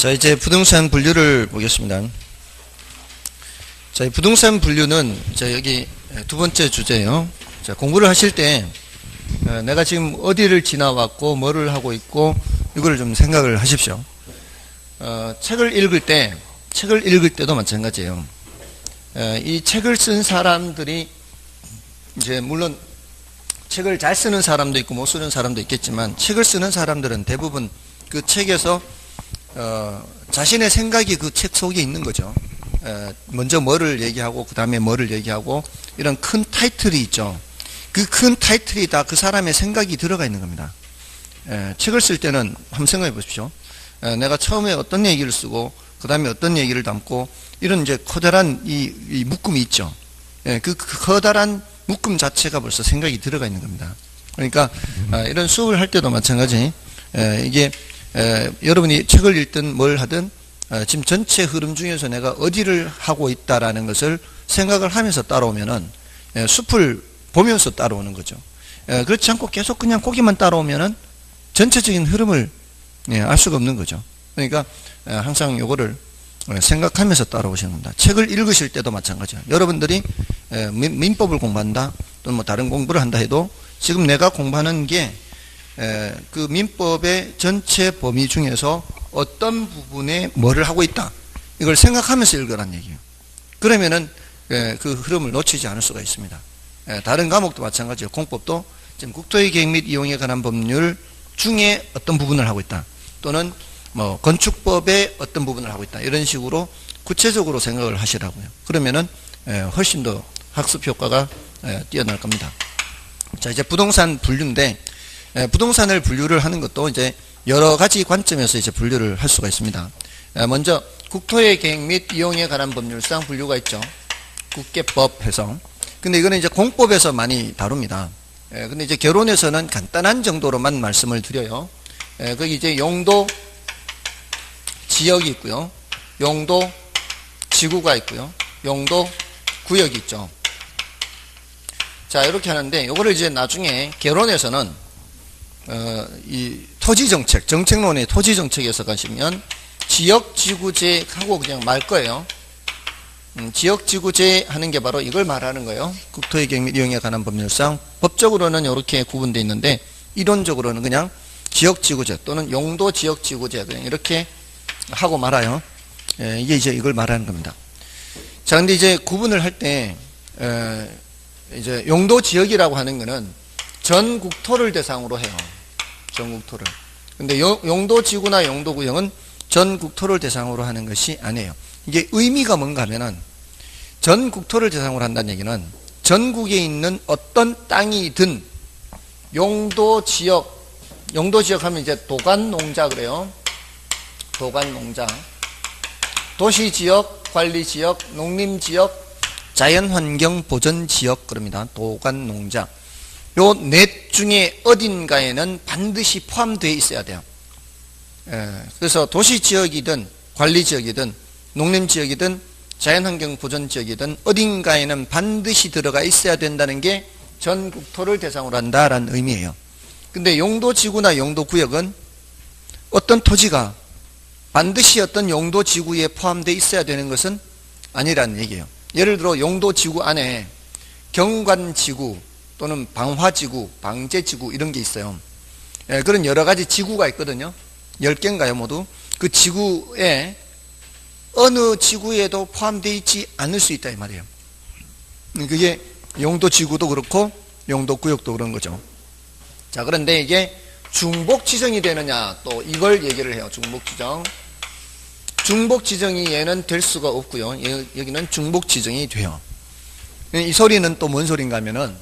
자, 이제 부동산 분류를 보겠습니다. 자, 이 부동산 분류는 자, 여기 두 번째 주제예요. 자, 공부를 하실 때 내가 지금 어디를 지나왔고 뭐를 하고 있고 이거를 좀 생각을 하십시오. 책을 읽을 때도 마찬가지예요. 이 책을 쓴 사람들이 이제 물론 책을 잘 쓰는 사람도 있고 못 쓰는 사람도 있겠지만, 책을 쓰는 사람들은 대부분 그 책에서 자신의 생각이 그 책 속에 있는 거죠. 먼저 뭐를 얘기하고 그 다음에 뭐를 얘기하고 이런 큰 타이틀이 있죠. 그 큰 타이틀이 다 그 사람의 생각이 들어가 있는 겁니다. 책을 쓸 때는 한번 생각해 보십시오. 내가 처음에 어떤 얘기를 쓰고 그 다음에 어떤 얘기를 담고 이런 이제 커다란 이 묶음이 있죠. 그 커다란 묶음 자체가 벌써 생각이 들어가 있는 겁니다. 그러니까 이런 수업을 할 때도 마찬가지. 이게 여러분이 책을 읽든 뭘 하든 지금 전체 흐름 중에서 내가 어디를 하고 있다라는 것을 생각을 하면서 따라오면은 숲을 보면서 따라오는 거죠. 그렇지 않고 계속 그냥 거기만 따라오면은 전체적인 흐름을 알 수가 없는 거죠. 그러니까 항상 요거를 생각하면서 따라오시는 겁니다. 책을 읽으실 때도 마찬가지예요. 여러분들이 민법을 공부한다 또는 뭐 다른 공부를 한다 해도 지금 내가 공부하는 게 그 민법의 전체 범위 중에서 어떤 부분에 뭐를 하고 있다, 이걸 생각하면서 읽으라는 얘기예요. 그러면은 그 흐름을 놓치지 않을 수가 있습니다. 다른 과목도 마찬가지예요. 공법도 지금 국토의 계획 및 이용에 관한 법률 중에 어떤 부분을 하고 있다, 또는 뭐 건축법의 어떤 부분을 하고 있다, 이런 식으로 구체적으로 생각을 하시라고요. 그러면은 훨씬 더 학습 효과가 뛰어날 겁니다. 자, 이제 부동산 분류인데, 부동산을 분류를 하는 것도 이제 여러 가지 관점에서 이제 분류를 할 수가 있습니다. 먼저 국토의 계획 및 이용에 관한 법률상 분류가 있죠. 국계법 해서. 근데 이거는 이제 공법에서 많이 다룹니다. 근데 이제 결론에서는 간단한 정도로만 말씀을 드려요. 거기 이제 용도 지역이 있고요, 용도 지구가 있고요, 용도 구역이 있죠. 자, 이렇게 하는데 요거를 이제 나중에 결론에서는 이 토지정책, 정책론의 토지정책에서 가시면 지역지구제 하고 그냥 말 거예요. 지역지구제 하는 게 바로 이걸 말하는 거예요. 국토의 계획 및 이용에 관한 법률상. 법적으로는 이렇게 구분되어 있는데 이론적으로는 그냥 지역지구제 또는 용도지역지구제 그냥 이렇게 하고 말아요. 이게 이제 이걸 말하는 겁니다. 자, 근데 이제 구분을 할 때 이제 용도지역이라고 하는 거는 전 국토를 대상으로 해요. 전 국토를. 근데 용도지구나 용도구역은 전 국토를 대상으로 하는 것이 아니에요. 이게 의미가 뭔가 하면은 전 국토를 대상으로 한다는 얘기는 전국에 있는 어떤 땅이든 용도지역 하면 이제 도간농자 그래요. 도간농자, 도시지역, 관리지역, 농림지역, 자연환경보전지역 그럽니다. 도간농자. 요 넷 중에 어딘가에는 반드시 포함되어 있어야 돼요. 그래서 도시지역이든 관리지역이든 농림지역이든 자연환경보전지역이든 어딘가에는 반드시 들어가 있어야 된다는 게 전국토를 대상으로 한다라는 의미예요. 근데 용도지구나 용도구역은 어떤 토지가 반드시 어떤 용도지구에 포함되어 있어야 되는 것은 아니라는 얘기예요. 예를 들어 용도지구 안에 경관지구 또는 방화지구, 방제지구 이런 게 있어요. 그런 여러 가지 지구가 있거든요. 10개인가요 모두? 그 지구에 어느 지구에도 포함되어 있지 않을 수 있다 이 말이에요. 그게 용도지구도 그렇고 용도구역도 그런 거죠. 자, 그런데 이게 중복지정이 되느냐, 또 이걸 얘기를 해요. 중복지정. 중복지정이 얘는 될 수가 없고요. 여기는 중복지정이 돼요. 이 소리는 또 뭔 소린가 하면은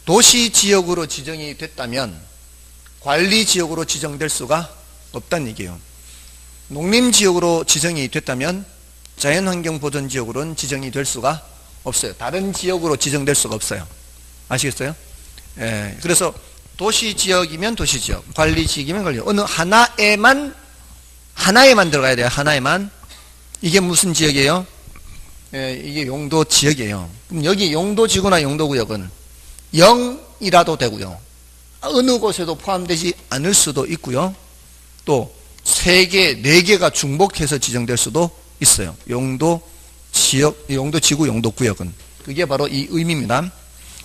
도시지역으로 지정이 됐다면 관리지역으로 지정될 수가 없다는 얘기예요. 농림지역으로 지정이 됐다면 자연환경보전지역으로는 지정이 될 수가 없어요. 다른 지역으로 지정될 수가 없어요. 아시겠어요? 그래서 도시지역이면 도시지역, 관리지역이면 관리지역. 어느 하나에만 들어가야 돼요. 하나에만. 이게 무슨 지역이에요? 이게 용도지역이에요. 그럼 여기 용도지구나 용도구역은 0이라도 되고요. 어느 곳에도 포함되지 않을 수도 있고요. 또 3개, 4개가 중복해서 지정될 수도 있어요. 용도, 지역, 용도 지구, 용도 구역은. 그게 바로 이 의미입니다.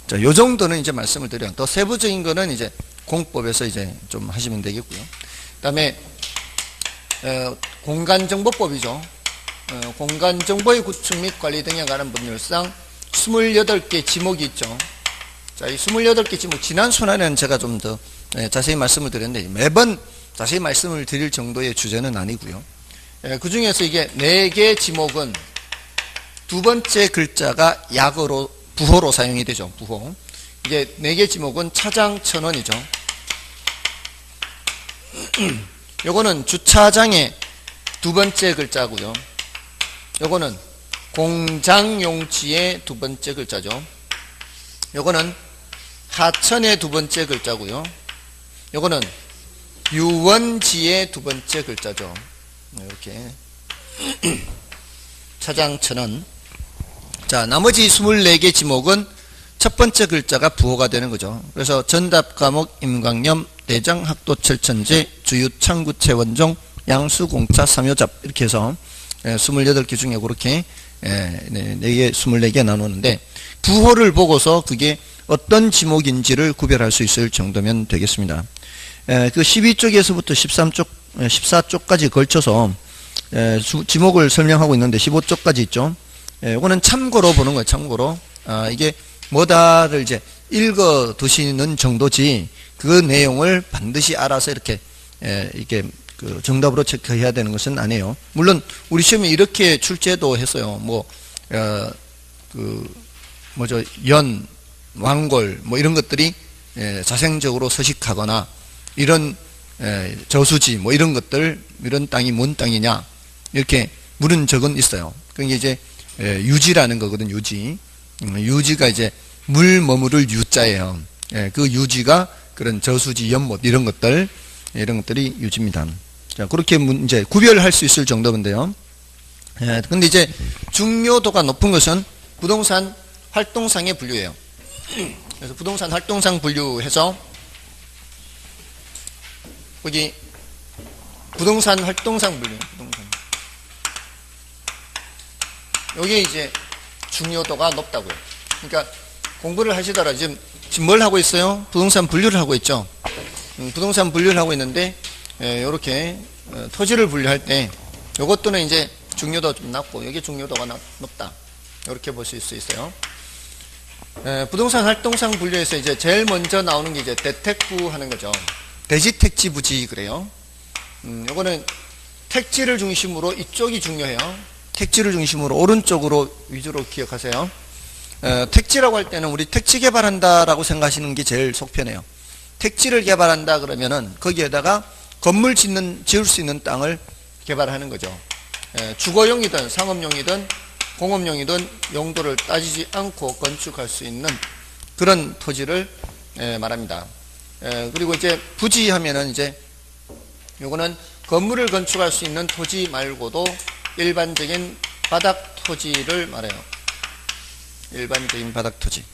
자, 요 정도는 이제 말씀을 드려요. 더 세부적인 거는 이제 공법에서 이제 좀 하시면 되겠고요. 그 다음에, 공간정보법이죠. 공간정보의 구축 및 관리 등에 관한 법률상 28개 지목이 있죠. 자, 이 28개 지목, 지난 순환에는 제가 좀 더 자세히 말씀을 드렸는데, 매번 자세히 말씀을 드릴 정도의 주제는 아니고요. 그 중에서 이게 4개 지목은 두 번째 글자가 약어로, 부호로 사용이 되죠. 부호. 이게 4개 지목은 차장천원이죠. 요거는 주차장의 두 번째 글자고요. 요거는 공장용지의 두 번째 글자죠. 요거는 하천의 두 번째 글자고요. 요거는 유원지의 두 번째 글자죠. 이렇게 차장천원. 자, 나머지 24개 지목은 첫 번째 글자가 부호가 되는 거죠. 그래서 전답 과목 임광염 대장 학도 철천제 주유 창구체 원종 양수 공차 삼효잡 이렇게 해서 28개 중에 그렇게 4개 24개 나누는데 부호를 보고서 그게 어떤 지목인지를 구별할 수 있을 정도면 되겠습니다. 그 12쪽에서부터 14쪽까지 걸쳐서 지목을 설명하고 있는데 15쪽까지 있죠. 이거는 참고로 보는 거예요. 참고로. 이게 뭐다를 이제 읽어 두시는 정도지 그 내용을 반드시 알아서 이렇게 그 정답으로 체크해야 되는 것은 아니에요. 물론 우리 시험에 이렇게 출제도 했어요. 연, 왕골 뭐 이런 것들이 자생적으로 서식하거나 이런 저수지 뭐 이런 것들, 이런 땅이 뭔 땅이냐 이렇게 물은 적은 있어요. 그게 이제 유지라는 거거든. 유지가 이제 물 머무를 유자예요. 그 유지가 그런 저수지, 연못 이런 것들이 유지입니다. 자, 그렇게 이제 구별할 수 있을 정도인데요. 근데 이제 중요도가 높은 것은 부동산 활동상의 분류예요. 그래서 부동산 활동상 분류해서 여기 부동산 활동상 분류, 여기에 이제 중요도가 높다고요. 그러니까 공부를 하시더라. 지금 뭘 하고 있어요? 부동산 분류를 하고 있죠. 부동산 분류를 하고 있는데, 요렇게 토지를 분류할 때 요것도는 이제 중요도가 좀 낮고 여기 중요도가 높다. 이렇게 보실 수 있어요. 부동산 활동상 분류에서 이제 제일 먼저 나오는 게 이제 대택부 하는 거죠. 대지택지 부지 그래요. 요거는 택지를 중심으로 이쪽이 중요해요. 택지를 중심으로 오른쪽으로 위주로 기억하세요. 택지라고 할 때는 우리 택지 개발한다라고 생각하시는 게 제일 속편해요. 택지를 개발한다 그러면은 거기에다가 건물 지을 수 있는 땅을 개발하는 거죠. 주거용이든 상업용이든 공업용이든 용도를 따지지 않고 건축할 수 있는 그런 토지를 말합니다. 그리고 이제 부지 하면은 이제 요거는 건물을 건축할 수 있는 토지 말고도 일반적인 바닥 토지를 말해요. 일반적인 바닥 토지.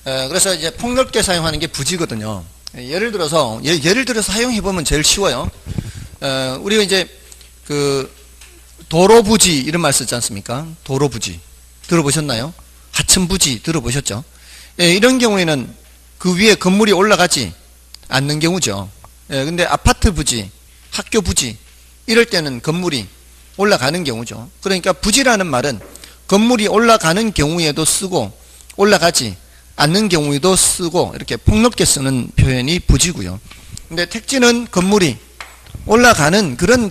그래서 이제 폭넓게 사용하는 게 부지거든요. 예를 들어서 사용해보면 제일 쉬워요. 우리가 이제 그 도로부지 이런 말 쓰지 않습니까? 도로부지 들어보셨나요? 하천부지 들어보셨죠? 이런 경우에는 그 위에 건물이 올라가지 않는 경우죠. 근데 아파트 부지, 학교 부지 이럴 때는 건물이 올라가는 경우죠. 그러니까 부지라는 말은 건물이 올라가는 경우에도 쓰고 올라가지 않는 경우에도 쓰고 이렇게 폭넓게 쓰는 표현이 부지고요. 근데 택지는 건물이 올라가는 그런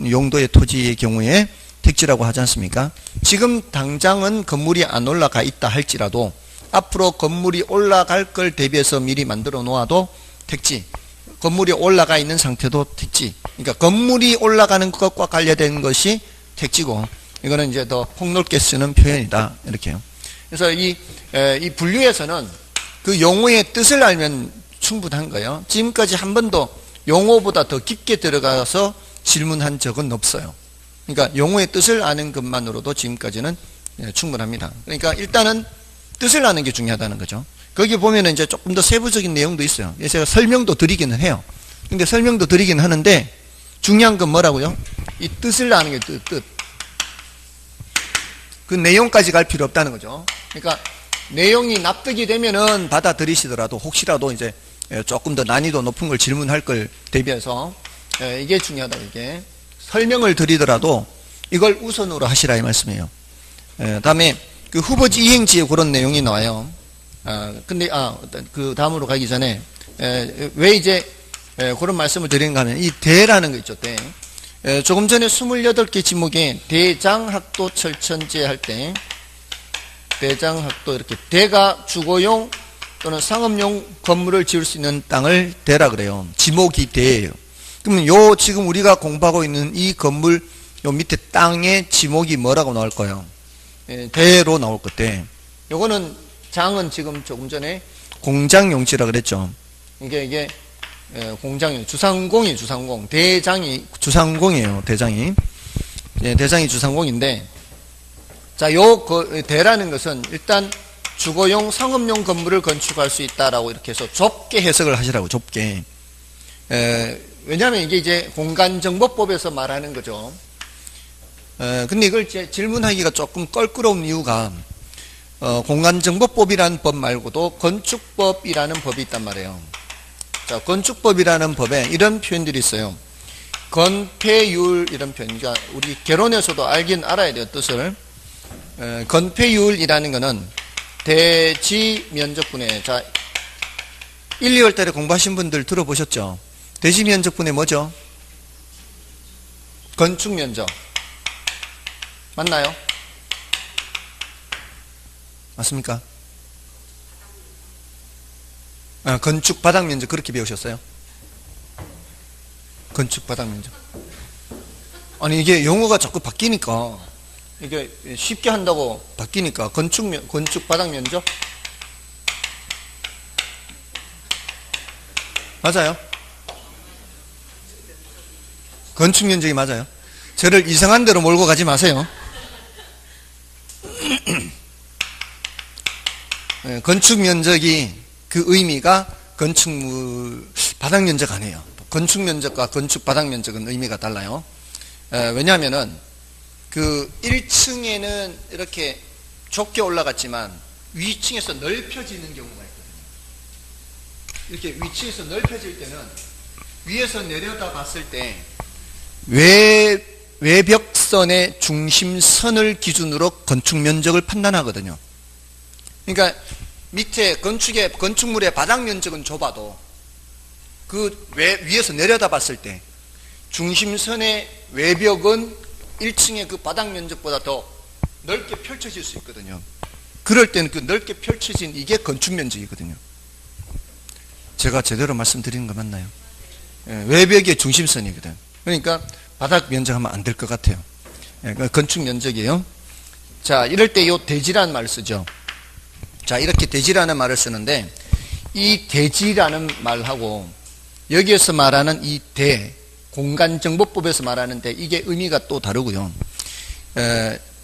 용도의 토지의 경우에 택지라고 하지 않습니까? 지금 당장은 건물이 안 올라가 있다 할지라도 앞으로 건물이 올라갈 걸 대비해서 미리 만들어 놓아도 택지, 건물이 올라가 있는 상태도 택지. 그러니까 건물이 올라가는 것과 관련된 것이 택지고 이거는 이제 더 폭넓게 쓰는 표현이다 이렇게요. 그래서 이 분류에서는 그 용어의 뜻을 알면 충분한 거예요. 지금까지 한 번도 용어보다 더 깊게 들어가서 질문한 적은 없어요. 그러니까 용어의 뜻을 아는 것만으로도 지금까지는 충분합니다. 그러니까 일단은 뜻을 아는 게 중요하다는 거죠. 거기 보면은 이제 조금 더 세부적인 내용도 있어요. 제가 설명도 드리기는 해요. 근데 설명도 드리긴 하는데 중요한 건 뭐라고요? 이 뜻을 아는 게 뜻. 그 내용까지 갈 필요 없다는 거죠. 그러니까 내용이 납득이 되면은 받아들이시더라도 혹시라도 이제 조금 더 난이도 높은 걸 질문할 걸 대비해서 이게 중요하다. 이게 설명을 드리더라도 이걸 우선으로 하시라 이 말씀이에요. 다음에 그 후보지 이행지에 그런 내용이 나와요. 근데 그 다음으로 가기 전에 왜 이제 그런 말씀을 드리는가 하면 이 대라는 거 있죠. 대. 조금 전에 28개 지목에 대장학도 철천제 할 때 대장학도 이렇게 대가 주거용 또는 상업용 건물을 지을 수 있는 땅을 대라 그래요. 지목이 대예요. 그러면 요 지금 우리가 공부하고 있는 이 건물 요 밑에 땅의 지목이 뭐라고 나올 거예요? 대로 나올 건데 요거는 장은 지금 조금 전에 공장용지라 그랬죠. 이게 공장용 주상공이 주상공 대장이 주상공이에요. 대장이 대장이 주상공인데 자, 대라는 것은 일단 주거용 상업용 건물을 건축할 수 있다라고 이렇게 해서 좁게 해석을 하시라고 좁게. 왜냐하면 이게 이제 공간정보법에서 말하는 거죠. 근데 이걸 이제 질문하기가 조금 껄끄러운 이유가 공간정보법이라는 법 말고도 건축법이라는 법이 있단 말이에요. 자, 건축법이라는 법에 이런 표현들이 있어요. 건폐율 이런 표현. 그러니까 우리 개론에서도 알긴 알아야 돼요. 뜻을. 건폐율이라는 것은 대지 면적분의 자 1, 2월 달에 공부하신 분들 들어보셨죠? 대지 면적분의 뭐죠? 건축 면적. 맞나요? 맞습니까? 건축 바닥 면적 그렇게 배우셨어요? 건축 바닥 면적. 아니 이게 용어가 자꾸 바뀌니까 이게 쉽게 한다고 바뀌니까 건축 바닥 면적 맞아요? 건축 면적이 맞아요? 저를 이상한 데로 몰고 가지 마세요. 건축 면적이 그 의미가 건축물 바닥 면적 아니에요. 건축 면적과 건축 바닥 면적은 의미가 달라요. 왜냐하면은 그 1층에는 이렇게 좁게 올라갔지만 위층에서 넓혀지는 경우가 있거든요. 이렇게 위층에서 넓혀질 때는 위에서 내려다 봤을 때 외벽선의 중심선을 기준으로 건축 면적을 판단하거든요. 그러니까 밑에 건축물의 바닥 면적은 좁아도 그 위에서 내려다 봤을 때 중심선의 외벽은 1층의 그 바닥 면적보다 더 넓게 펼쳐질 수 있거든요. 그럴 때는 그 넓게 펼쳐진 이게 건축 면적이거든요. 제가 제대로 말씀드리는 거 맞나요? 외벽의 중심선이거든. 그러니까 바닥 면적하면 안 될 것 같아요. 건축 면적이에요. 자, 이럴 때 이 대지라는 말을 쓰죠. 자, 이렇게 대지라는 말을 쓰는데 이 대지라는 말하고 여기에서 말하는 이 공간정보법에서 말하는 이게 의미가 또 다르고요.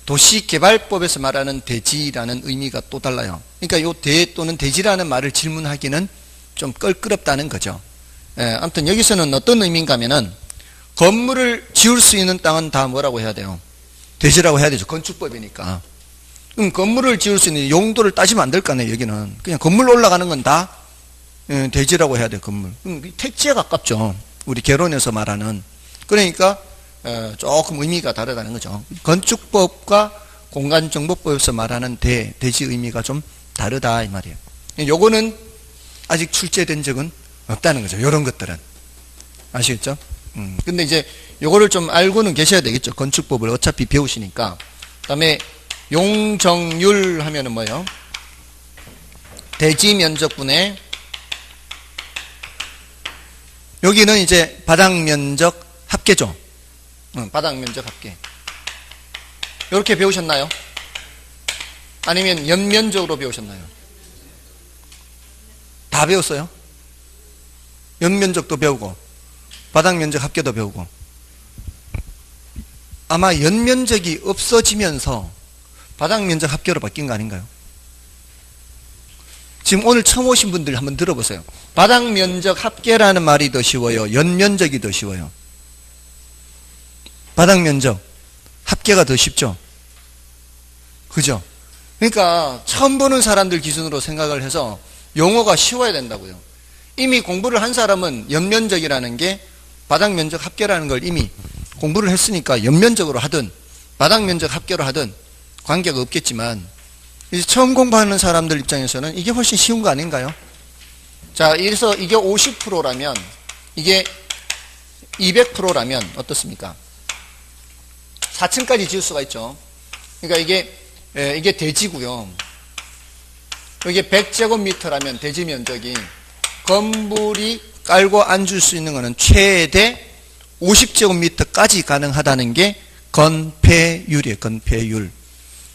도시개발법에서 말하는 대지라는 의미가 또 달라요. 그러니까 요 또는 대지라는 말을 질문하기는 좀 껄끄럽다는 거죠. 아무튼 여기서는 어떤 의미인가 하면은 건물을 지을 수 있는 땅은 다 뭐라고 해야 돼요? 대지라고 해야 되죠. 건축법이니까. 그럼 건물을 지을 수 있는 용도를 따지면 안 될 거 아니에요. 여기는 그냥 건물 올라가는 건 다 대지라고 해야 돼요. 건물. 택지에 가깝죠. 우리 개론에서 말하는. 그러니까 조금 의미가 다르다는 거죠. 건축법과 공간정보법에서 말하는 대지 의미가 좀 다르다 이 말이에요. 요거는 아직 출제된 적은 없다는 거죠. 요런 것들은. 아시겠죠? 근데 이제 요거를 좀 알고는 계셔야 되겠죠. 건축법을 어차피 배우시니까. 그 다음에 용적률 하면은 뭐예요? 대지 면적분의 여기는 이제 바닥 면적 합계죠. 바닥 면적 합계. 이렇게 배우셨나요? 아니면 연면적으로 배우셨나요? 다 배웠어요? 연면적도 배우고 바닥 면적 합계도 배우고. 아마 연면적이 없어지면서 바닥 면적 합계로 바뀐 거 아닌가요? 지금 오늘 처음 오신 분들 한번 들어보세요. 바닥 면적 합계라는 말이 더 쉬워요? 연면적이 더 쉬워요? 바닥 면적 합계가 더 쉽죠? 그죠? 그러니까 처음 보는 사람들 기준으로 생각을 해서 용어가 쉬워야 된다고요. 이미 공부를 한 사람은 연면적이라는 게 바닥 면적 합계라는 걸 이미 공부를 했으니까 연면적으로 하든 바닥 면적 합계로 하든 관계가 없겠지만 이제 처음 공부하는 사람들 입장에서는 이게 훨씬 쉬운 거 아닌가요? 자, 그래서 이게 50%라면 이게 200%라면 어떻습니까? 4층까지 지을 수가 있죠. 그러니까 이게 대지고요. 이게 100제곱미터라면 대지 면적이 건물이 깔고 앉을 수 있는 것은 최대 50제곱미터까지 가능하다는 게 건폐율이에요. 건폐율.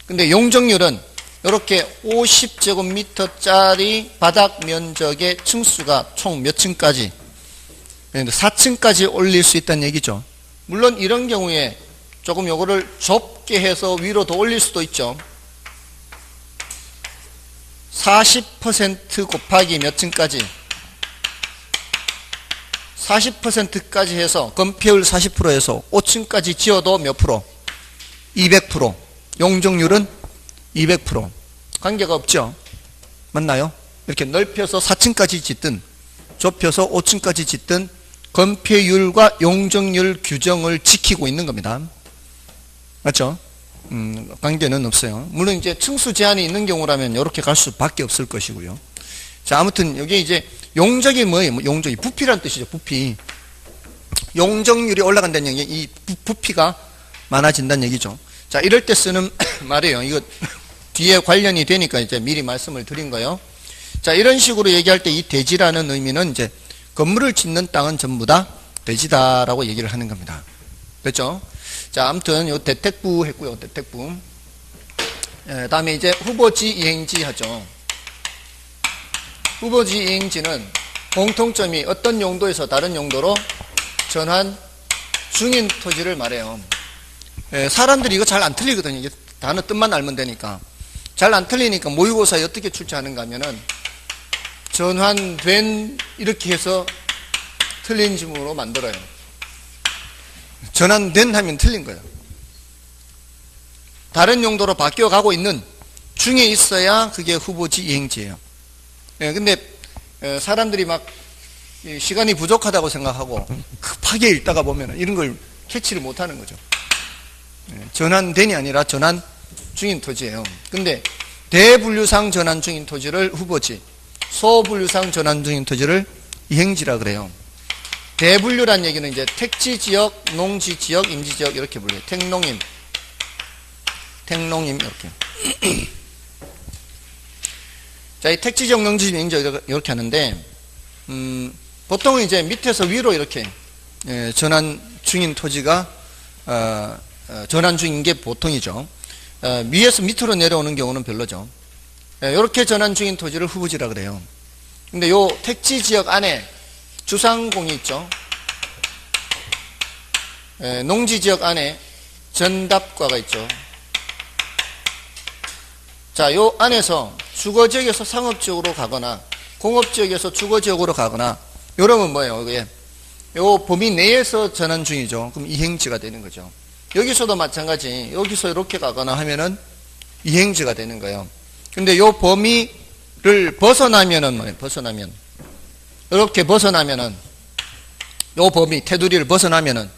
근데 용적률은 이렇게 50제곱미터짜리 바닥 면적의 층수가 총 몇 층까지? 4층까지 올릴 수 있다는 얘기죠. 물론 이런 경우에 조금 요거를 좁게 해서 위로 더 올릴 수도 있죠. 40% 곱하기 몇 층까지? 40%까지 해서 건폐율 40%에서 5층까지 지어도 몇 프로? 200%. 용적률은 200%. 관계가 없죠. 맞나요? 이렇게 넓혀서 4층까지 짓든 좁혀서 5층까지 짓든 건폐율과 용적률 규정을 지키고 있는 겁니다. 맞죠? 관계는 없어요. 물론 이제 층수 제한이 있는 경우라면 이렇게 갈 수밖에 없을 것이고요. 자, 아무튼 여기 이제 용적이 뭐예요? 용적이 부피란 뜻이죠. 부피. 용적률이 올라간다는 얘기, 이 부피가 많아진다는 얘기죠. 자, 이럴 때 쓰는 말이에요. 이거 뒤에 관련이 되니까 이제 미리 말씀을 드린 거예요. 자, 이런 식으로 얘기할 때 이 대지라는 의미는 이제 건물을 짓는 땅은 전부 다 대지다라고 얘기를 하는 겁니다. 됐죠? 자, 아무튼 요 대택부 했고요. 대택부. 다음에 이제 후보지 이행지 하죠. 후보지 이행지는 공통점이 어떤 용도에서 다른 용도로 전환 중인 토지를 말해요. 사람들이 이거 잘 안 틀리거든요. 이게 단어 뜻만 알면 되니까. 잘 안 틀리니까 모의고사에 어떻게 출제하는가 하면은 전환된 이렇게 해서 틀린 지문으로 만들어요. 전환된 하면 틀린 거예요. 다른 용도로 바뀌어가고 있는 중에 있어야 그게 후보지 이행지예요. 근데 사람들이 막 시간이 부족하다고 생각하고 급하게 읽다가 보면 이런 걸 캐치를 못하는 거죠. 전환된이 아니라 전환 중인 토지예요. 근데 대분류상 전환 중인 토지를 후보지, 소분류상 전환 중인 토지를 이행지라 그래요. 대분류란 얘기는 이제 택지지역, 농지지역, 임지지역 이렇게 불려요. 택농임, 이렇게. 자, 이 택지지역, 농지지역, 임지지역 이렇게 하는데 보통은 이제 밑에서 위로 이렇게 전환 중인 토지가 전환 중인 게 보통이죠. 위에서 밑으로 내려오는 경우는 별로죠. 이렇게 전환 중인 토지를 후보지라 그래요. 근데 요 택지지역 안에 주상공이 있죠. 농지지역 안에 전답과가 있죠. 자, 요 안에서 주거지역에서 상업지역으로 가거나 공업지역에서 주거지역으로 가거나 이러면 뭐예요? 이게 요 범위 내에서 전환 중이죠. 그럼 이행지가 되는 거죠. 여기서도 마찬가지. 여기서 이렇게 가거나 하면은 이행지가 되는 거예요. 근데 요 범위를 벗어나면은 뭐예요? 이렇게 벗어나면은 요 범위, 테두리를 벗어나면은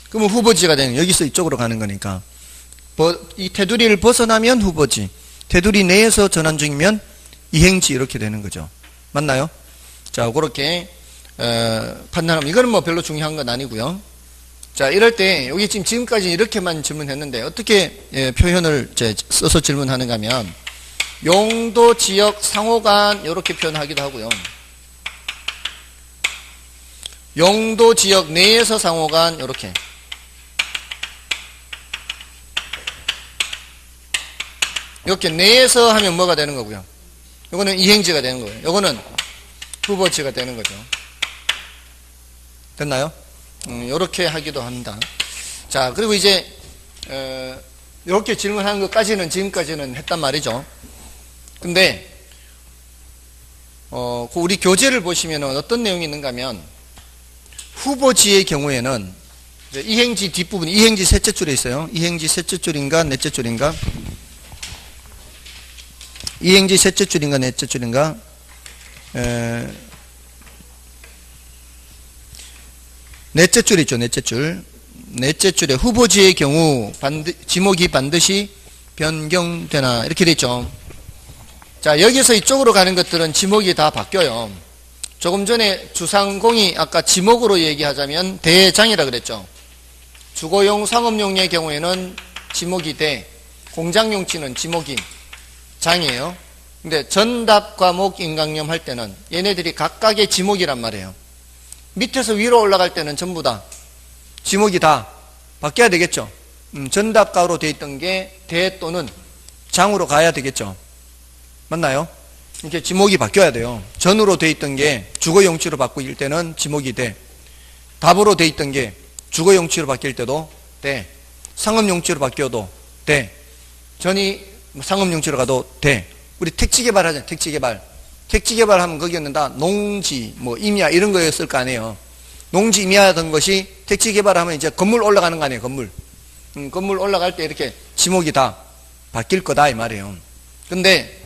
그러면 후보지가 되는, 여기서 이쪽으로 가는 거니까. 이 테두리를 벗어나면 후보지. 테두리 내에서 전환 중이면 이행지 이렇게 되는 거죠. 맞나요? 자, 그렇게 판단하면 이거는 뭐 별로 중요한 건 아니고요. 자, 이럴 때 여기 지금까지 이렇게만 질문했는데 어떻게 표현을 써서 질문하는가 하면 용도, 지역, 상호간 이렇게 표현하기도 하고요. 용도, 지역 내에서 상호간 이렇게. 이렇게 내에서 하면 뭐가 되는 거고요. 이거는 이행지가 되는 거예요. 이거는 후보지가 되는 거죠. 됐나요? 이렇게 하기도 한다. 자, 그리고 이제 이렇게 질문하는 것까지는 지금까지는 했단 말이죠. 근데 그 우리 교재를 보시면은 어떤 내용이 있는가 하면 후보지의 경우에는 이행지 뒷부분, 이행지 셋째 줄에 있어요. 이행지 셋째 줄인가 넷째 줄인가? 이행지 셋째 줄인가 넷째 줄인가? 넷째 줄이죠. 넷째 줄. 넷째 줄에 후보지의 경우 지목이 반드시 변경되나 이렇게 돼 있죠. 자, 여기서 이쪽으로 가는 것들은 지목이 다 바뀌어요. 조금 전에 주상공이 아까 지목으로 얘기하자면 대장이라 그랬죠. 주거용 상업용의 경우에는 지목이 대, 공장용지는 지목이 장이에요. 근데 전답 과목 인강염 할 때는 얘네들이 각각의 지목이란 말이에요. 밑에서 위로 올라갈 때는 전부 다 지목이 다 바뀌어야 되겠죠. 전답과로 되어 있던 게 대 또는 장으로 가야 되겠죠. 맞나요? 이렇게 지목이 바뀌어야 돼요. 전으로 되어 있던 게 주거용지로 바뀔 때는 지목이 대, 답으로 되어 있던 게 주거용지로 바뀔 때도 대, 상업용지로 바뀌어도 대, 전이 상업용지로 가도 대. 우리 택지개발 하잖아요. 택지개발 하면 거기는 다 농지, 뭐 임야 이런 거였을 거 아니에요. 농지 임야하던 것이 택지개발 하면 이제 건물 올라가는 거 아니에요. 건물 올라갈 때 이렇게 지목이 다 바뀔 거다 이 말이에요. 근데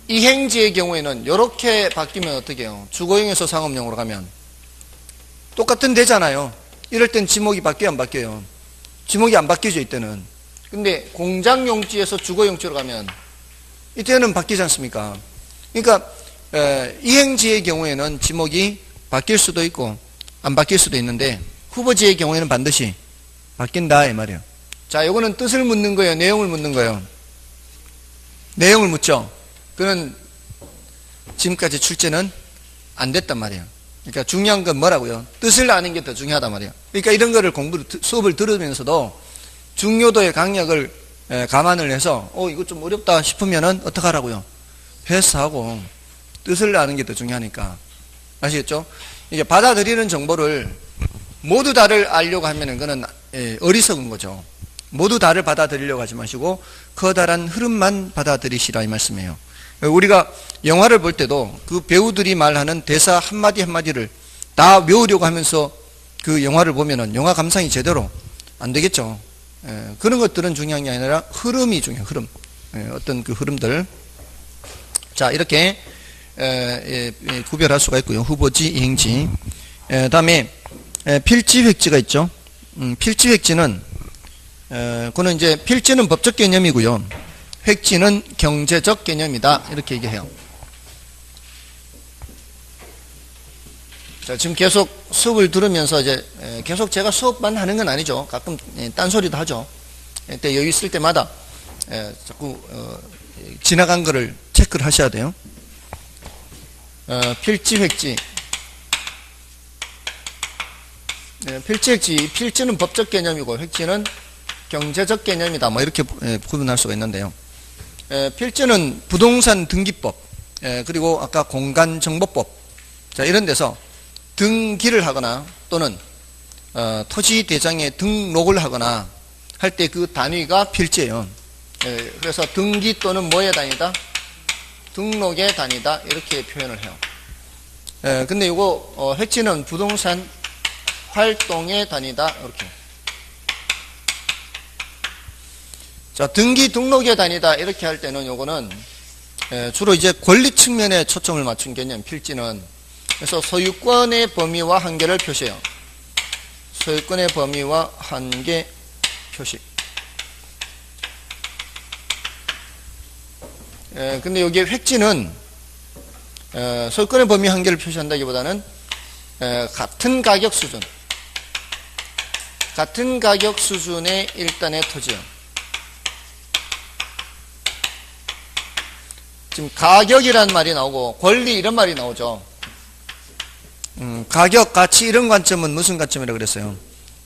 이행지의 경우에는 이렇게 바뀌면 어떻게 해요? 주거용에서 상업용으로 가면 똑같은 데잖아요. 이럴 땐 지목이 바뀌어요, 안 바뀌어요? 지목이 안 바뀌죠, 이때는. 근데 공장용지에서 주거용지로 가면 이때는 바뀌지 않습니까? 그러니까 이행지의 경우에는 지목이 바뀔 수도 있고 안 바뀔 수도 있는데 후보지의 경우에는 반드시 바뀐다 이 말이에요. 자, 요거는 뜻을 묻는 거예요, 내용을 묻는 거예요? 내용을 묻죠. 그는 지금까지 출제는 안 됐단 말이에요. 그러니까 중요한 건 뭐라고요? 뜻을 아는 게 더 중요하단 말이에요. 그러니까 이런 거를 수업을 들으면서도 중요도의 강약을 감안을 해서 이거 좀 어렵다 싶으면은 어떻게 하라고요? 패스하고 뜻을 아는 게 더 중요하니까. 아시겠죠? 이게 받아들이는 정보를 모두 다를 알려고 하면은 그는 어리석은 거죠. 모두 다를 받아들이려고 하지 마시고 커다란 흐름만 받아들이시라 이 말씀이에요. 우리가 영화를 볼 때도 그 배우들이 말하는 대사 한마디 한마디를 다 외우려고 하면서 그 영화를 보면은 영화 감상이 제대로 안 되겠죠. 그런 것들은 중요한 게 아니라 흐름이 중요해요. 흐름. 어떤 그 흐름들. 자, 이렇게 구별할 수가 있고요. 후보지, 이행지. 다음에 필지, 획지가 있죠. 필지, 획지는 그는 이제 필지는 법적 개념이고요. 획지는 경제적 개념이다. 이렇게 얘기해요. 자, 지금 계속 수업을 들으면서 이제 계속 제가 수업만 하는 건 아니죠. 가끔 딴소리도 하죠. 그때 여유 있을 때마다 자꾸 지나간 거를 체크를 하셔야 돼요. 필지, 획지. 필지, 획지. 필지는 법적 개념이고 획지는 경제적 개념이다. 뭐 이렇게 구분할 수가 있는데요. 필지는 부동산 등기법, 그리고 아까 공간정보법, 자, 이런 데서 등기를 하거나 또는 토지 대장에 등록을 하거나 할 때 그 단위가 필지예요. 그래서 등기 또는 뭐의 단위다? 등록의 단위다. 이렇게 표현을 해요. 근데 이거 획지는 부동산 활동의 단위다. 이렇게. 자, 등기 등록의 단위다. 이렇게 할 때는 요거는 주로 이제 권리 측면에 초점을 맞춘 개념, 필지는. 그래서 소유권의 범위와 한계를 표시해요. 소유권의 범위와 한계 표시. 근데 여기에 획지는 소유권의 범위 한계를 표시한다기보다는 같은 가격 수준의 일단의 토지요. 지금 가격이란 말이 나오고 권리 이런 말이 나오죠. 가격, 가치 이런 관점은 무슨 관점이라고 그랬어요?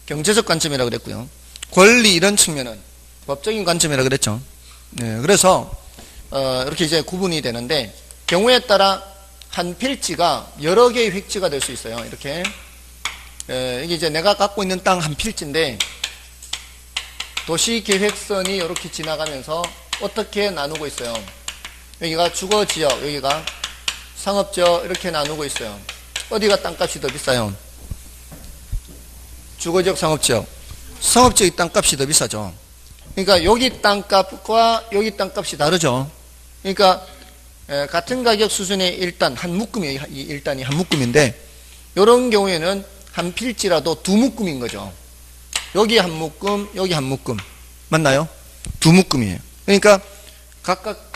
경제적 관점이라고 그랬고요. 권리 이런 측면은 법적인 관점이라고 그랬죠. 그래서 이렇게 이제 구분이 되는데 경우에 따라 한 필지가 여러 개의 획지가 될 수 있어요. 이렇게 이게 이제 내가 갖고 있는 땅 한 필지인데 도시계획선이 이렇게 지나가면서 어떻게 나누고 있어요? 여기가 주거지역, 여기가 상업지역 이렇게 나누고 있어요. 어디가 땅값이 더 비싸요? 주거지역, 상업지역. 상업지역 땅값이 더 비싸죠. 그러니까 여기 땅값과 여기 땅값이 다르죠. 그러니까 같은 가격 수준의 일단 한 묶음이에요. 이 일단이 한 묶음인데 이런 경우에는 한 필지라도 두 묶음인 거죠. 여기 한 묶음, 여기 한 묶음. 맞나요? 두 묶음이에요. 그러니까 각각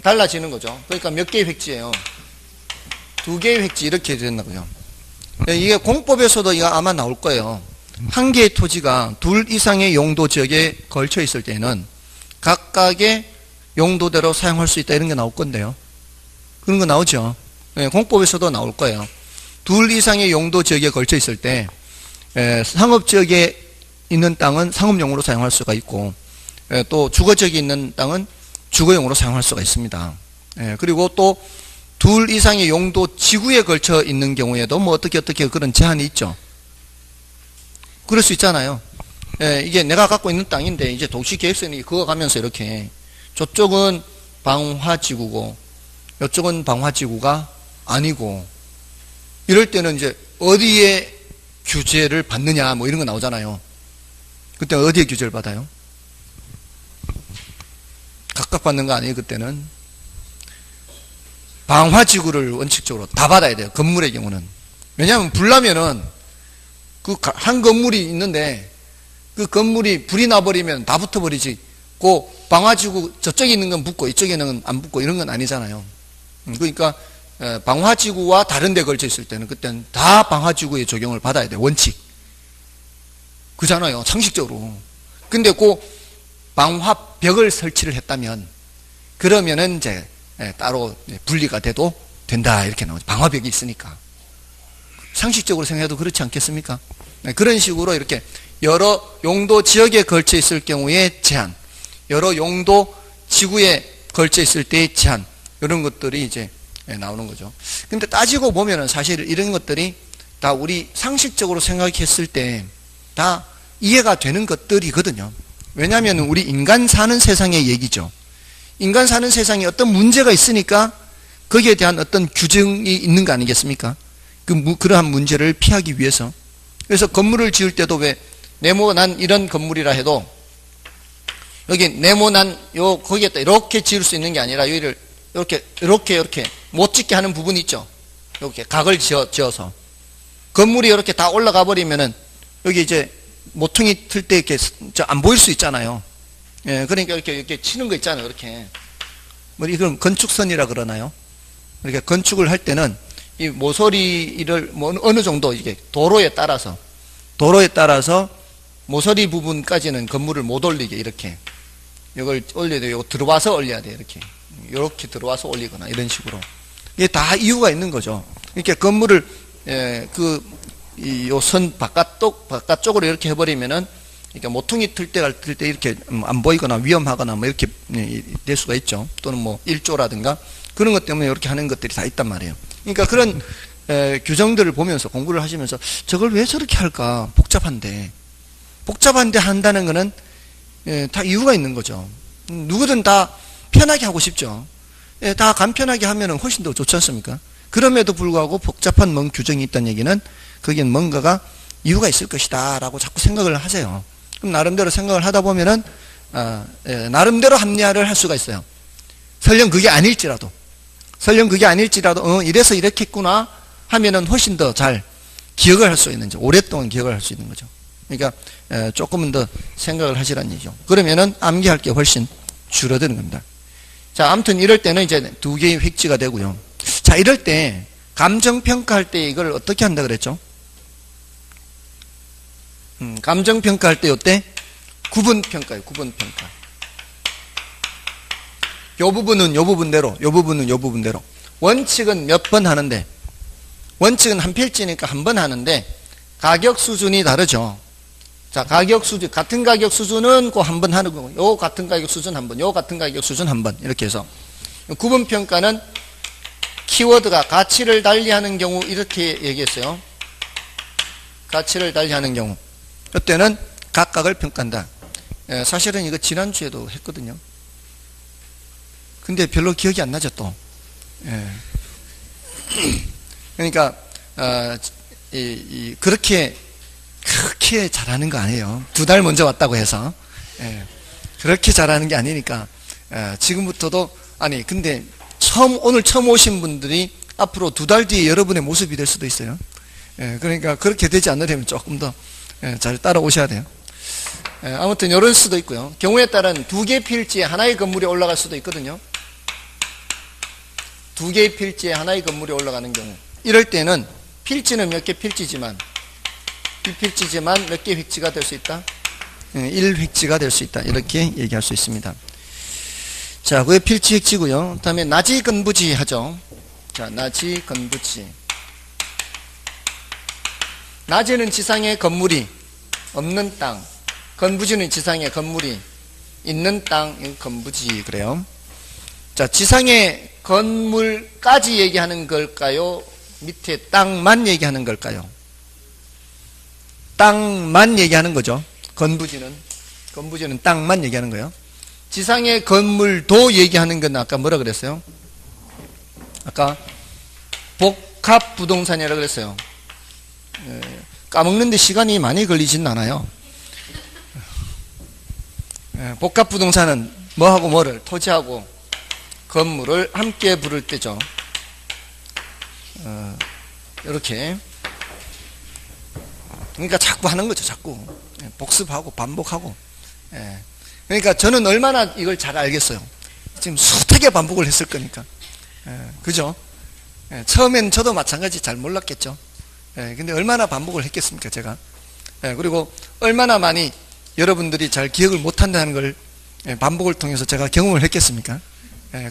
달라지는 거죠. 그러니까 몇 개의 획지예요? 두 개의 획지 이렇게 된다고요. 이게 공법에서도 이거 아마 나올 거예요. 한 개의 토지가 둘 이상의 용도 지역에 걸쳐 있을 때는 각각의 용도대로 사용할 수 있다 이런 게 나올 건데요. 그런 거 나오죠. 공법에서도 나올 거예요. 둘 이상의 용도 지역에 걸쳐 있을 때 상업 지역에 있는 땅은 상업용으로 사용할 수가 있고 또 주거 지역에 있는 땅은 주거용으로 사용할 수가 있습니다. 그리고 또 둘 이상의 용도 지구에 걸쳐 있는 경우에도 뭐 어떻게 그런 제한이 있죠. 그럴 수 있잖아요. 이게 내가 갖고 있는 땅인데 이제 도시계획선이 그어가면서 이렇게 저쪽은 방화지구고 이쪽은 방화지구가 아니고 이럴 때는 이제 어디에 규제를 받느냐 뭐 이런 거 나오잖아요. 그때 어디에 규제를 받아요? 각각 받는 거 아니에요. 그때는 방화지구를 원칙적으로 다 받아야 돼요. 건물의 경우는. 왜냐하면 불나면은 그 한 건물이 있는데 그 건물이 불이 나버리면 다 붙어버리지. 그 방화지구 저쪽에 있는 건 붙고 이쪽에 있는 건 안 붙고 이런 건 아니잖아요. 그러니까 방화지구와 다른 데 걸쳐 있을 때는 그때는 다 방화지구의 적용을 받아야 돼요. 원칙. 그잖아요. 상식적으로. 근데 그 방화벽을 설치를 했다면 그러면은 이제 따로 분리가 돼도 된다 이렇게 나오죠. 방화벽이 있으니까. 상식적으로 생각해도 그렇지 않겠습니까? 그런 식으로 이렇게 여러 용도 지역에 걸쳐 있을 경우에 제한, 여러 용도 지구에 걸쳐 있을 때의 제한, 이런 것들이 이제 나오는 거죠. 근데 따지고 보면은 사실 이런 것들이 다 우리 상식적으로 생각했을 때 다 이해가 되는 것들이거든요. 왜냐하면 우리 인간 사는 세상의 얘기죠. 인간 사는 세상에 어떤 문제가 있으니까 거기에 대한 어떤 규정이 있는 거 아니겠습니까? 그러한 문제를 피하기 위해서. 그래서 건물을 지을 때도 왜 네모난 이런 건물이라 해도 여기 네모난 거기에다 이렇게 지을 수 있는 게 아니라 여기를 이렇게 못 짓게 하는 부분이 있죠. 이렇게 각을 지어서 건물이 이렇게 다 올라가 버리면은 여기 이제 모퉁이 틀 때 이렇게 안 보일 수 있잖아요. 그러니까 이렇게 치는 거 있잖아요. 이렇게 뭐 이건 건축선이라 그러나요? 이렇게 건축을 할 때는 이 모서리를 뭐 어느 정도 이게 도로에 따라서 모서리 부분까지는 건물을 못 올리게 이렇게 이걸 올려야 돼요. 이거 들어와서 올려야 돼요. 이렇게 들어와서 올리거나 이런 식으로. 이게 다 이유가 있는 거죠. 이렇게 건물을 요 선 바깥쪽으로 이렇게 해버리면은 그러니까 모퉁이 틀 때 이렇게 안 보이거나 위험하거나 뭐 이렇게 될 수가 있죠. 또는 뭐 일조라든가 그런 것 때문에 이렇게 하는 것들이 다 있단 말이에요. 그러니까 그런 규정들을 보면서 공부를 하시면서 저걸 왜 저렇게 할까? 복잡한데 한다는 거는 다 이유가 있는 거죠. 누구든 다 편하게 하고 싶죠. 다 간편하게 하면은 훨씬 더 좋지 않습니까? 그럼에도 불구하고 복잡한 뭔 규정이 있다는 얘기는 거기엔 뭔가가 이유가 있을 것이다 라고 자꾸 생각을 하세요. 그럼 나름대로 생각을 하다 보면은 나름대로 합리화를 할 수가 있어요. 설령 그게 아닐지라도 이래서 이렇게 했구나 하면은 훨씬 더 잘 기억을 할 수 있는 거죠. 오랫동안 기억을 할 수 있는 거죠. 그러니까 조금은 더 생각을 하시라는 얘기죠. 그러면은 암기할 게 훨씬 줄어드는 겁니다. 자, 아무튼 이럴 때는 이제 두 개의 획지가 되고요. 자, 이럴 때 감정평가할 때 이걸 어떻게 한다 그랬죠? 감정평가할 때 이때 구분평가예요. 구분평가. 요 부분은 요 부분대로, 요 부분은 요 부분대로. 원칙은 몇 번 하는데, 원칙은 한 필지니까 한 번 하는데 가격 수준이 다르죠. 자, 가격 수준, 같은 가격 수준은 꼭 한 번 하는 거고, 요 같은 가격 수준 한 번, 요 같은 가격 수준 한 번, 이렇게 해서. 구분평가는 키워드가 가치를 달리하는 경우, 이렇게 얘기했어요. 가치를 달리하는 경우. 이때는 각각을 평가한다. 사실은 이거 지난주에도 했거든요. 근데 별로 기억이 안 나죠, 또. 그러니까 그렇게 잘하는 거 아니에요. 2달 먼저 왔다고 해서. 예, 그렇게 잘하는 게 아니니까 지금부터도 근데 오늘 처음 오신 분들이 앞으로 2달 뒤에 여러분의 모습이 될 수도 있어요. 예, 그러니까 그렇게 되지 않으려면 조금 더 잘 따라오셔야 돼요. 아무튼 이럴 수도 있고요. 경우에 따른 2개 필지에 하나의 건물이 올라갈 수도 있거든요. 2개의 필지에 하나의 건물이 올라가는 경우, 이럴 때는 필지는 몇 개 필지지만 몇 개 획지가 될 수 있다? 1획지가 될 수 있다. 이렇게 얘기할 수 있습니다. 자, 그게 필지 획지고요. 그 다음에 나지 건부지 하죠. 자, 나지 건부지. 나지는 지상에 건물이 없는 땅, 건부지는 지상에 건물이 있는 땅, 건부지 그래요. 자, 지상에 건물까지 얘기하는 걸까요? 밑에 땅만 얘기하는 걸까요? 땅만 얘기하는 거죠. 건부지는 땅만 얘기하는 거예요. 지상의 건물도 얘기하는 건 아까 뭐라 그랬어요? 아까 복합부동산이라고 그랬어요. 까먹는데 시간이 많이 걸리진 않아요. 복합부동산은 뭐하고 뭐를, 토지하고 건물을 함께 부를 때죠. 이렇게. 그러니까 자꾸 하는 거죠. 자꾸 복습하고 반복하고. 그러니까 저는 얼마나 이걸 잘 알겠어요. 지금 숱하게 반복을 했을 거니까. 그죠? 처음엔 저도 마찬가지 잘 몰랐겠죠. 근데 얼마나 반복을 했겠습니까, 제가. 그리고 얼마나 많이 여러분들이 잘 기억을 못한다는 걸 반복을 통해서 제가 경험을 했겠습니까?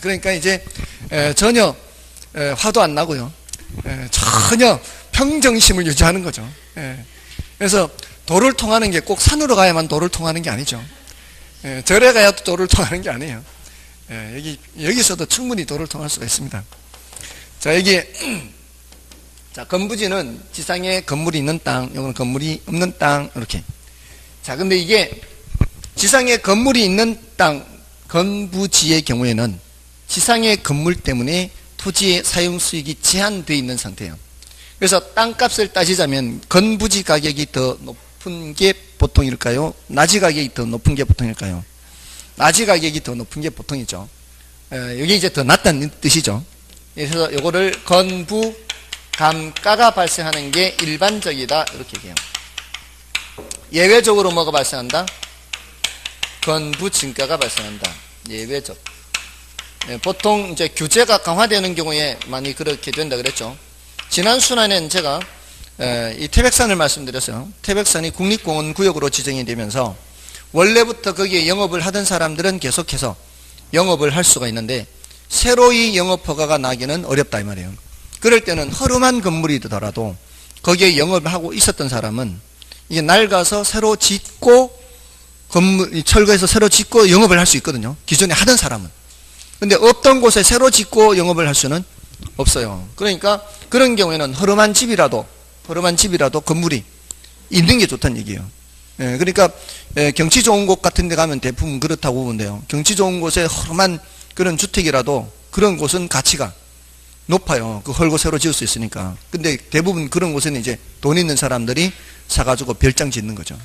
그러니까 이제 전혀 화도 안 나고요. 전혀 평정심을 유지하는 거죠. 그래서 도를 통하는 게 꼭 산으로 가야만 도를 통하는 게 아니죠. 절에 가야 도를 통하는 게 아니에요. 여기서도 충분히 도를 통할 수가 있습니다. 자, 여기 자, 건부지는 지상에 건물이 있는 땅, 이거는 건물이 없는 땅, 이렇게. 자, 근데 이게 지상에 건물이 있는 땅, 건부지의 경우에는 지상의 건물 때문에 토지의 사용 수익이 제한되어 있는 상태예요. 그래서 땅값을 따지자면 건부지 가격이 더 높은 게 보통일까요? 나지 가격이 더 높은 게 보통일까요? 나지 가격이 더 높은 게 보통이죠. 여기 이제 더 낮다는 뜻이죠. 그래서 이거를 건부 감가가 발생하는 게 일반적이다, 이렇게 얘기해요. 예외적으로 뭐가 발생한다? 건부 증가가 발생한다. 예외적. 보통 이제 규제가 강화되는 경우에 많이 그렇게 된다 그랬죠. 지난 순환에는 제가 이 태백산을 말씀드렸어요. 태백산이 국립공원 구역으로 지정이 되면서 원래부터 거기에 영업을 하던 사람들은 계속해서 영업을 할 수가 있는데 새로이 영업 허가가 나기는 어렵다 이 말이에요. 그럴 때는 허름한 건물이더라도 거기에 영업을 하고 있었던 사람은 이게 낡아서 새로 짓고 건물 철거해서 새로 짓고 영업을 할 수 있거든요. 기존에 하던 사람은. 근데 없던 곳에 새로 짓고 영업을 할 수는 없어요. 그러니까 그런 경우에는 허름한 집이라도 건물이 있는 게 좋다는 얘기예요. 그러니까 경치 좋은 곳 같은 데 가면 대부분 그렇다고 보면 돼요. 경치 좋은 곳에 허름한 그런 주택이라도 그런 곳은 가치가 높아요. 그 헐고 새로 지을 수 있으니까. 근데 대부분 그런 곳에는 이제 돈 있는 사람들이 사가지고 별장 짓는 거죠.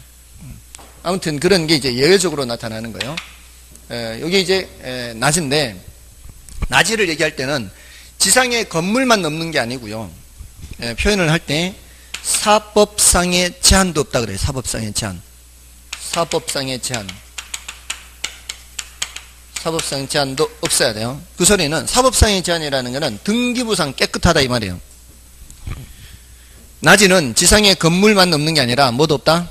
아무튼 그런 게 이제 예외적으로 나타나는 거예요. 여기 이제 낮인데, 낮이를 얘기할 때는 지상에 건물만 넘는 게 아니고요. 표현을 할 때 사법상의 제한도 없다 그래요. 사법상의 제한. 사법상의 제한. 사법상의 제한도 없어야 돼요. 그 소리는 사법상의 제한이라는 것은 등기부상 깨끗하다 이 말이에요. 낮이는 지상에 건물만 넘는 게 아니라 뭐도 없다?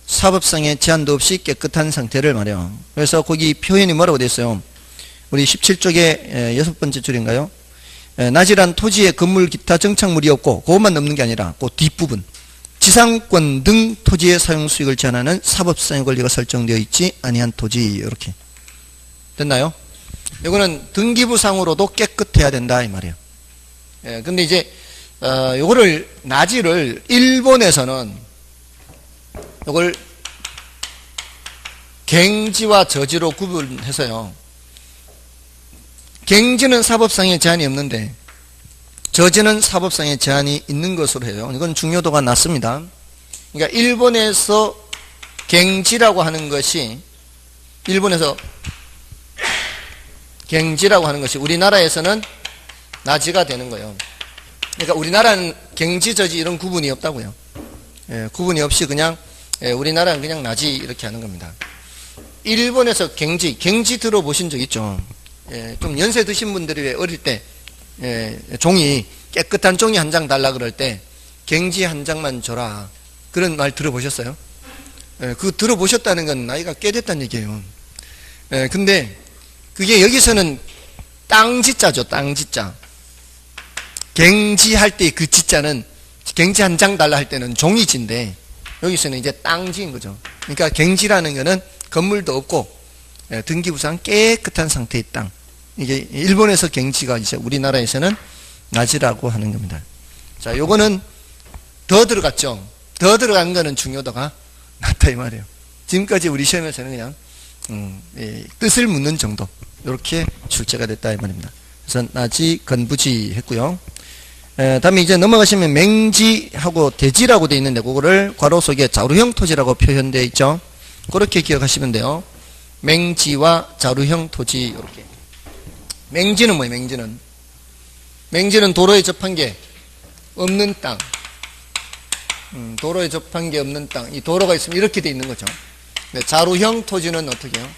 사법상의 제한도 없이 깨끗한 상태를 말해요. 그래서 거기 표현이 뭐라고 되어 있어요? 우리 17쪽에 6번째 줄인가요? 낮이란 토지에 건물 기타 정착물이 없고 그것만 넘는 게 아니라 그 뒷부분 지상권 등 토지의 사용 수익을 제한하는 사법상의 권리가 설정되어 있지 아니한 토지. 이렇게 됐나요? 이거는 등기부상으로도 깨끗해야 된다 이 말이에요. 근데 이제 요거를 낮이를 일본에서는 이걸 갱지와 저지로 구분해서요. 갱지는 사법상의 제한이 없는데 저지는 사법상의 제한이 있는 것으로 해요. 이건 중요도가 낮습니다. 그러니까 일본에서 갱지라고 하는 것이 우리나라에서는 나지가 되는 거예요. 그러니까 우리나라는 갱지, 저지 이런 구분이 없다고요. 구분이 없이 그냥 우리나라는 그냥 나지 이렇게 하는 겁니다. 일본에서 갱지 들어보신 적 있죠? 좀 연세 드신 분들이 왜 어릴 때 종이 깨끗한 종이 한 장 달라 그럴 때 갱지 한 장만 줘라 그런 말 들어보셨어요? 그거 들어보셨다는 건 나이가 꽤 됐다는 얘기예요. 근데 그게 여기서는 땅지자죠. 땅지자. 갱지 할 때 그 지자는 갱지 한 장 달라 할 때는 종이지인데 여기서는 이제 땅지인 거죠. 그러니까 갱지라는 거는 건물도 없고 등기부상 깨끗한 상태의 땅. 이게 일본에서 갱지가 이제 우리나라에서는 나지라고 하는 겁니다. 자, 요거는 더 들어갔죠. 더 들어간 거는 중요도가 낮다 이 말이에요. 지금까지 우리 시험에서는 그냥 뜻을 묻는 정도 이렇게 출제가 됐다 이 말입니다. 그래서 나지, 건부지 했고요. 다음에 이제 넘어가시면 맹지하고 대지라고 되어 있는데 그거를 괄호 속에 자루형 토지라고 표현되어 있죠. 그렇게 기억하시면 돼요. 맹지와 자루형 토지 이렇게. 맹지는 뭐예요? 맹지는 도로에 접한 게 없는 땅. 도로에 접한 게 없는 땅. 이 도로가 있으면 이렇게 돼 있는 거죠. 자루형 토지는 어떻게 해요?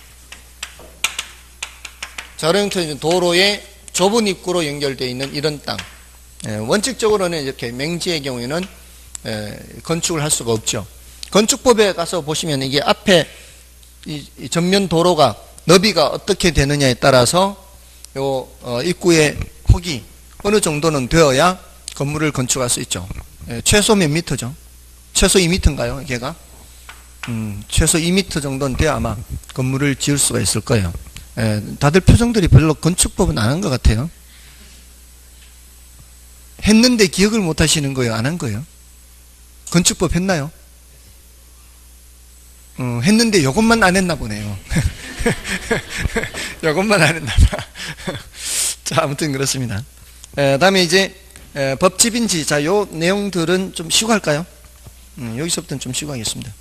자루형 토지는 도로에 좁은 입구로 연결되어 있는 이런 땅. 원칙적으로는 이렇게 맹지의 경우에는 건축을 할 수가 없죠. 건축법에 가서 보시면 이게 앞에 이 전면 도로가 너비가 어떻게 되느냐에 따라서 요 입구의 폭이 어느 정도는 되어야 건물을 건축할 수 있죠. 최소 몇 미터죠? 최소 2미터인가요? 걔가? 최소 2미터 정도는 돼야 아마 건물을 지을 수가 있을 거예요. 다들 표정들이 별로 건축법은 안 한 것 같아요. 했는데 기억을 못 하시는 거예요? 안 한 거예요? 건축법 했나요? 했는데 요것만 안 했나 보네요. 요것만 안 했나 봐. 자, 아무튼 그렇습니다. 다음에 이제 법집인지, 자, 요 내용들은 좀 쉬고 할까요? 여기서부터는 좀 쉬고 하겠습니다.